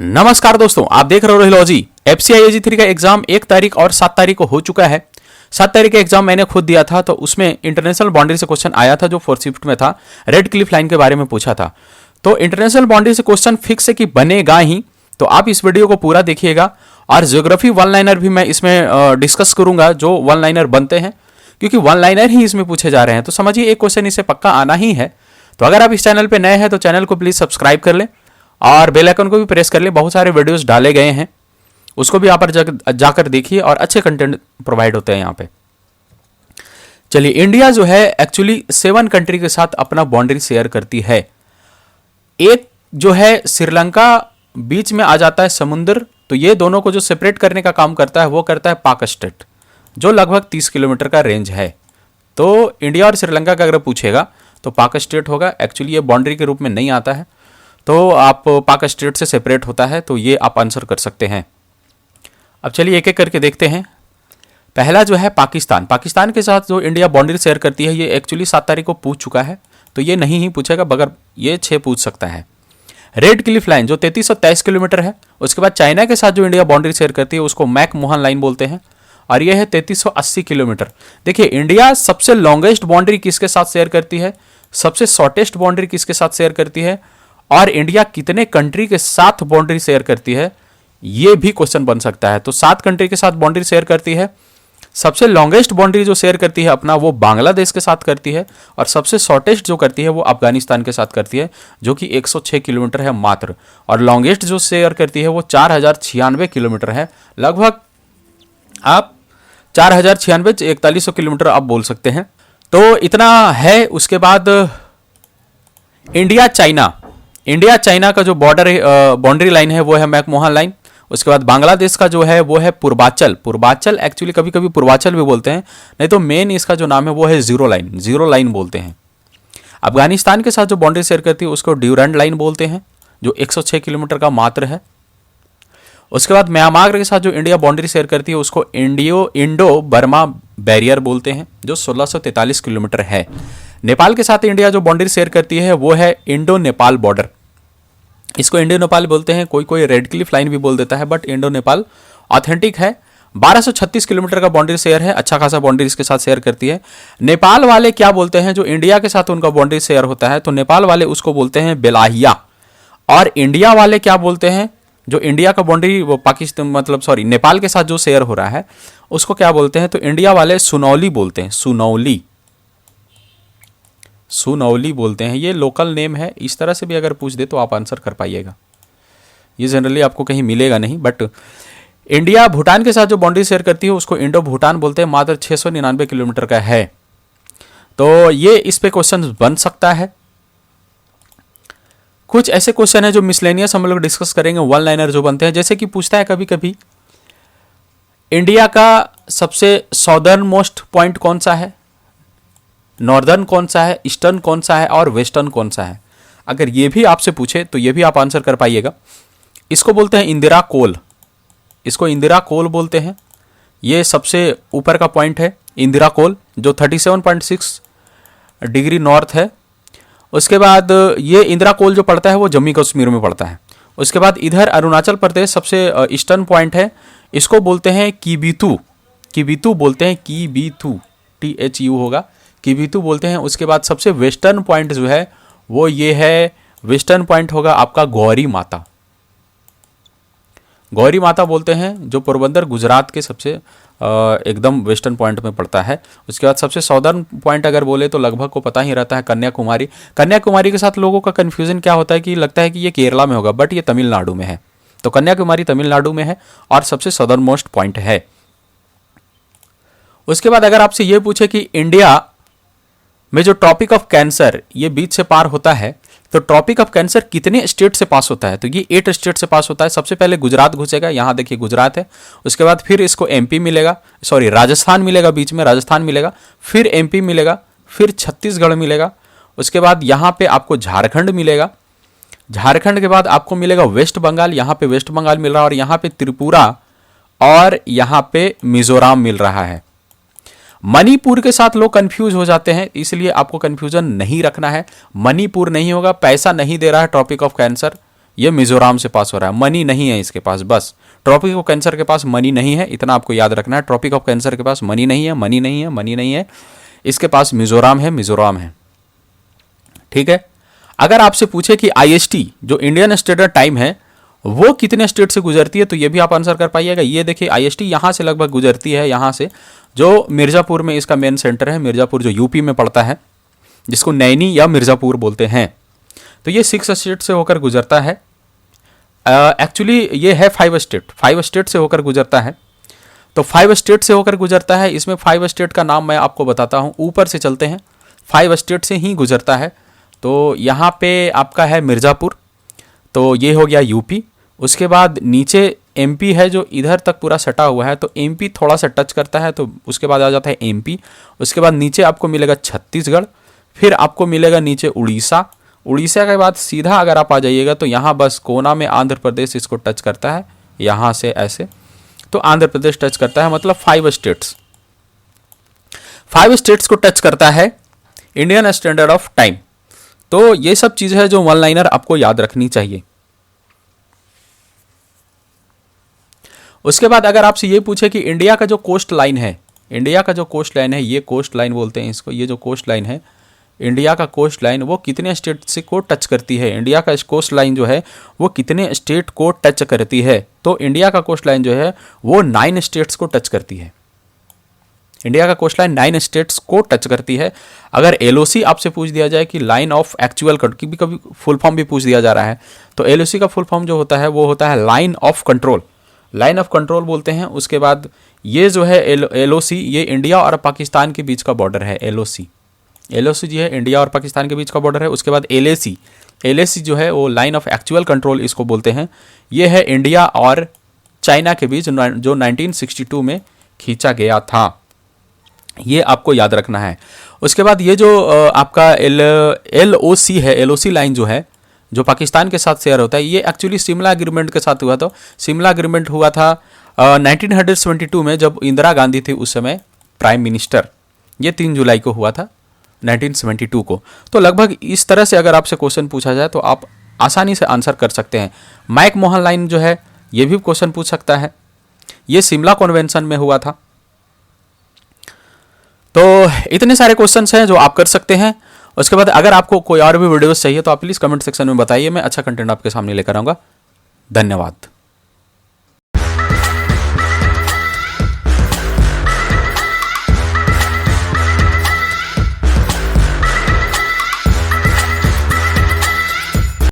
नमस्कार दोस्तों, आप देख रहे हो रोहिलॉजी। एफसीआईएजी 3 का एग्जाम 1 तारीख और 7 तारीख को हो चुका है। 7 तारीख का एग्जाम मैंने खुद दिया था, तो उसमें इंटरनेशनल बाउंड्री से क्वेश्चन आया था जो 4th शिफ्ट में था। रेड क्लिफ लाइन के बारे में पूछा था। तो इंटरनेशनल बाउंड्री से क्वेश्चन फिक्स है कि बनेगा ही, तो आप इस वीडियो को पूरा देखिएगा। और ज्योग्राफी वन लाइनर भी मैं इसमें डिस्कस करूंगा जो वन लाइनर बनते हैं, क्योंकि वन लाइनर ही इसमें पूछे जा रहे हैं। तो समझिए एक क्वेश्चन इसे पक्का आना ही है। तो अगर आप इस चैनल पर नए हैं तो चैनल को प्लीज सब्सक्राइब कर लें और बेल आइकन को भी प्रेस कर ले। बहुत सारे वीडियोस डाले गए हैं, उसको भी यहाँ पर जाकर देखिए और अच्छे कंटेंट प्रोवाइड होते हैं यहाँ पे। चलिए, इंडिया जो है एक्चुअली 7 कंट्री के साथ अपना बाउंड्री शेयर करती है। एक जो है श्रीलंका बीच में आ जाता है समुद्र, तो ये दोनों को जो सेपरेट करने का काम करता है वो करता है पाक स्टेट, जो लगभग 30 किलोमीटर का रेंज है। तो इंडिया और श्रीलंका का अगर पूछेगा तो पाक स्टेट होगा। एक्चुअली ये बाउंड्री के रूप में नहीं आता है, तो आप पाक स्टेट से सेपरेट होता है, तो ये आप आंसर कर सकते हैं। अब चलिए एक एक करके देखते हैं। पहला जो है पाकिस्तान। पाकिस्तान के साथ जो इंडिया बाउंड्री शेयर करती है, ये एक्चुअली 7 तारीख को पूछ चुका है, तो ये नहीं ही पूछेगा, बगैर ये 6 पूछ सकता है। रेड क्लिफ लाइन जो 3323 किलोमीटर है। उसके बाद चाइना के साथ जो इंडिया बाउंड्री शेयर करती है उसको मैक मोहन लाइन बोलते हैं, और ये है 3380 किलोमीटर। देखिए, इंडिया सबसे लॉन्गेस्ट बाउंड्री किसके साथ शेयर करती है, सबसे शॉर्टेस्ट बाउंड्री किसके साथ शेयर करती है, और इंडिया कितने कंट्री के साथ बाउंड्री शेयर करती है, ये भी क्वेश्चन बन सकता है। तो 7 कंट्री के साथ बाउंड्री शेयर करती है। सबसे लॉन्गेस्ट बाउंड्री जो शेयर करती है अपना, वो बांग्लादेश के साथ करती है, और सबसे शॉर्टेस्ट जो करती है वो अफगानिस्तान के साथ करती है, जो कि 106 किलोमीटर है मात्र। और लॉन्गेस्ट जो शेयर करती है वो 4096 किलोमीटर है। लगभग आप 4096 4100 किलोमीटर आप बोल सकते हैं। तो इतना है। उसके बाद इंडिया चाइना का जो बॉर्डर बाउंड्री लाइन है वो है मैकमोहन लाइन। उसके बाद बांग्लादेश का जो है वो है पूर्वाचल एक्चुअली कभी कभी पूर्वाचल भी बोलते हैं, नहीं तो मेन इसका जो नाम है वो है जीरो लाइन बोलते हैं। अफगानिस्तान के साथ जो बाउंड्री शेयर करती है उसको ड्यूरेंट लाइन बोलते हैं, जो 106 किलोमीटर का मात्र है। उसके बाद म्यांमार के साथ जो इंडिया बाउंड्री शेयर करती है उसको इंडो बर्मा बैरियर बोलते हैं, जो 1643 किलोमीटर है। नेपाल के साथ इंडिया जो बाउंड्री शेयर करती है वो है इंडो नेपाल बॉर्डर, इसको इंडो नेपाल बोलते हैं। कोई रेड क्लिफ लाइन भी बोल देता है, बट इंडो नेपाल ऑथेंटिक है। 1236 किलोमीटर का बाउंड्री शेयर है, अच्छा खासा बाउंड्री इसके साथ शेयर करती है। नेपाल वाले क्या बोलते हैं, जो इंडिया के साथ उनका बाउंड्री शेयर होता है, तो नेपाल वाले उसको बोलते हैं बेलाहिया। और इंडिया वाले क्या बोलते हैं, जो इंडिया का बाउंड्री वो नेपाल के साथ जो शेयर हो रहा है उसको क्या बोलते हैं, तो इंडिया वाले सुनौली बोलते हैं। सुनौली बोलते हैं। ये लोकल नेम है, इस तरह से भी अगर पूछ दे तो आप आंसर कर पाइएगा। ये जनरली आपको कहीं मिलेगा नहीं। बट इंडिया भूटान के साथ जो बाउंड्री शेयर करती है उसको इंडो भूटान बोलते हैं, मात्र 699 किलोमीटर का है। तो ये इस पे क्वेश्चन बन सकता है। कुछ ऐसे क्वेश्चन है जो मिसलेनियस हम लोग डिस्कस करेंगे, वन लाइनर जो बनते हैं। जैसे कि पूछता है कभी कभी इंडिया का सबसे साउदर्न मोस्ट पॉइंट कौन सा है, नॉर्दर्न कौन सा है, ईस्टर्न कौन सा है और वेस्टर्न कौन सा है। अगर ये भी आपसे पूछे तो ये भी आप आंसर कर पाइएगा। इसको बोलते हैं इंदिरा कोल, इसको इंदिरा कोल बोलते हैं। ये सबसे ऊपर का पॉइंट है इंदिरा कोल, जो 37.6 डिग्री नॉर्थ है। उसके बाद ये इंदिरा कोल जो पड़ता है वो जम्मू कश्मीर में पड़ता है। उसके बाद इधर अरुणाचल प्रदेश सबसे ईस्टर्न पॉइंट है, इसको बोलते हैं किबिथु बोलते हैं, किबिथु THU होगा, किबिथु बोलते हैं। उसके बाद सबसे वेस्टर्न पॉइंट जो है वो ये है, वेस्टर्न पॉइंट होगा आपका गौरी माता बोलते हैं, जो पोरबंदर गुजरात के सबसे एकदम वेस्टर्न पॉइंट में पड़ता है। उसके बाद सबसे साउदर्न पॉइंट अगर बोले तो लगभग को पता ही रहता है कन्याकुमारी के साथ लोगों का कंफ्यूजन क्या होता है कि लगता है कि ये केरला में होगा, बट ये तमिलनाडु में है। तो कन्याकुमारी तमिलनाडु में है और सबसे सदर्न मोस्ट पॉइंट है। उसके बाद अगर आपसे ये पूछे कि इंडिया में जो ट्रॉपिक ऑफ कैंसर ये बीच से पार होता है, तो ट्रॉपिक ऑफ कैंसर कितने स्टेट से पास होता है, तो ये 8 स्टेट से पास होता है। सबसे पहले गुजरात घुसेगा, यहाँ देखिए गुजरात है। उसके बाद फिर इसको MP मिलेगा, राजस्थान मिलेगा, बीच में राजस्थान मिलेगा, फिर MP मिलेगा, फिर छत्तीसगढ़ मिलेगा। उसके बाद यहाँ पे आपको झारखंड मिलेगा, झारखंड के बाद आपको मिलेगा वेस्ट बंगाल, यहाँ पे वेस्ट बंगाल मिल रहा है, और यहाँ पे त्रिपुरा और यहाँ पे मिजोरम मिल रहा है। मणिपुर के साथ लोग कंफ्यूज हो जाते हैं, इसलिए आपको कंफ्यूजन नहीं रखना है। मणिपुर नहीं होगा, पैसा नहीं दे रहा है ट्रॉपिक ऑफ कैंसर, ये मिजोरम से पास हो रहा है। मनी नहीं है इसके पास, बस ट्रॉपिक ऑफ कैंसर के पास मनी नहीं है, इतना आपको याद रखना है। ट्रॉपिक ऑफ कैंसर के पास मनी नहीं है, मनी नहीं है, मनी नहीं है, इसके पास मिजोरम है, मिजोरम है। ठीक है। अगर आपसे पूछे कि आईएसटी जो इंडियन स्टैंडर्ड टाइम है वो कितने स्टेट से गुजरती है, तो ये भी आप आंसर कर पाइएगा। ये देखिए आईएसटी यहाँ से लगभग गुजरती है, यहाँ से जो मिर्ज़ापुर में इसका मेन सेंटर है, मिर्ज़ापुर जो यूपी में पड़ता है, जिसको नैनी या मिर्ज़ापुर बोलते हैं। तो ये 6 स्टेट से होकर गुजरता है। एक्चुअली ये है 5 स्टेट से होकर गुजरता है। तो 5 स्टेट से होकर गुजरता है। इसमें 5 स्टेट का नाम मैं आपको बताता हूँ, ऊपर से चलते हैं। 5 स्टेट से ही गुजरता है। तो यहाँ पे आपका है मिर्ज़ापुर, तो ये हो गया यूपी। उसके बाद नीचे एमपी है जो इधर तक पूरा सटा हुआ है, तो एमपी थोड़ा सा टच करता है, तो उसके बाद आ जाता है एमपी। उसके बाद नीचे आपको मिलेगा छत्तीसगढ़, फिर आपको मिलेगा नीचे उड़ीसा। उड़ीसा के बाद सीधा अगर आप आ जाइएगा तो यहाँ बस कोना में आंध्र प्रदेश इसको टच करता है, यहाँ से ऐसे, तो आंध्र प्रदेश टच करता है। मतलब 5 स्टेट्स को टच करता है इंडियन स्टैंडर्ड ऑफ टाइम। तो ये सब चीज़ है जो वन लाइनर आपको याद रखनी चाहिए। उसके बाद अगर आपसे ये पूछे कि इंडिया का जो कोस्ट लाइन है, इंडिया का जो कोस्ट लाइन है, ये कोस्ट लाइन बोलते हैं इसको, ये जो कोस्ट लाइन है इंडिया का कोस्ट लाइन, वो कितने स्टेट से को टच करती है? इंडिया का कोस्ट लाइन जो है वो कितने स्टेट को टच करती है? तो इंडिया का कोस्ट लाइन जो है वो 9 स्टेट्स को टच करती है। इंडिया का कोस्ट लाइन 9 स्टेट्स को टच करती है। अगर एलओसी आपसे पूछ दिया जाए कि लाइन ऑफ एक्चुअल कंट्रोल, भी कभी फुल फॉर्म भी पूछ दिया जा रहा है, तो एलओसी का फुल फॉर्म जो होता है वो होता है line of control, line of control बोलते हैं। उसके बाद ये जो है एलओसी, ये इंडिया और पाकिस्तान के बीच का बॉर्डर है। एलओसी जो है इंडिया और पाकिस्तान के बीच का बॉर्डर है। उसके बाद एलएसी जो है वो लाइन ऑफ एक्चुअल कंट्रोल इसको बोलते हैं। ये है इंडिया और चाइना के बीच जो 1962 में खींचा गया था, ये आपको याद रखना है। उसके बाद ये जो आपका एलओसी है, एलओसी लाइन जो है जो पाकिस्तान के साथ शेयर होता है, ये एक्चुअली शिमला एग्रीमेंट के साथ हुआ था। शिमला एग्रीमेंट हुआ था 1972 में, जब इंदिरा गांधी थी उस समय प्राइम मिनिस्टर। ये 3 जुलाई को हुआ था 1972 को। तो लगभग इस तरह से अगर आपसे क्वेश्चन पूछा जाए तो आप आसानी से आंसर कर सकते हैं। मैक मोहन लाइन जो है ये भी क्वेश्चन पूछ सकता है, ये शिमला कन्वेंशन में हुआ था। तो इतने सारे क्वेश्चंस हैं जो आप कर सकते हैं। उसके बाद अगर आपको कोई और भी वीडियोस चाहिए तो आप प्लीज़ कमेंट सेक्शन में बताइए, मैं अच्छा कंटेंट आपके सामने लेकर आऊँगा। धन्यवाद।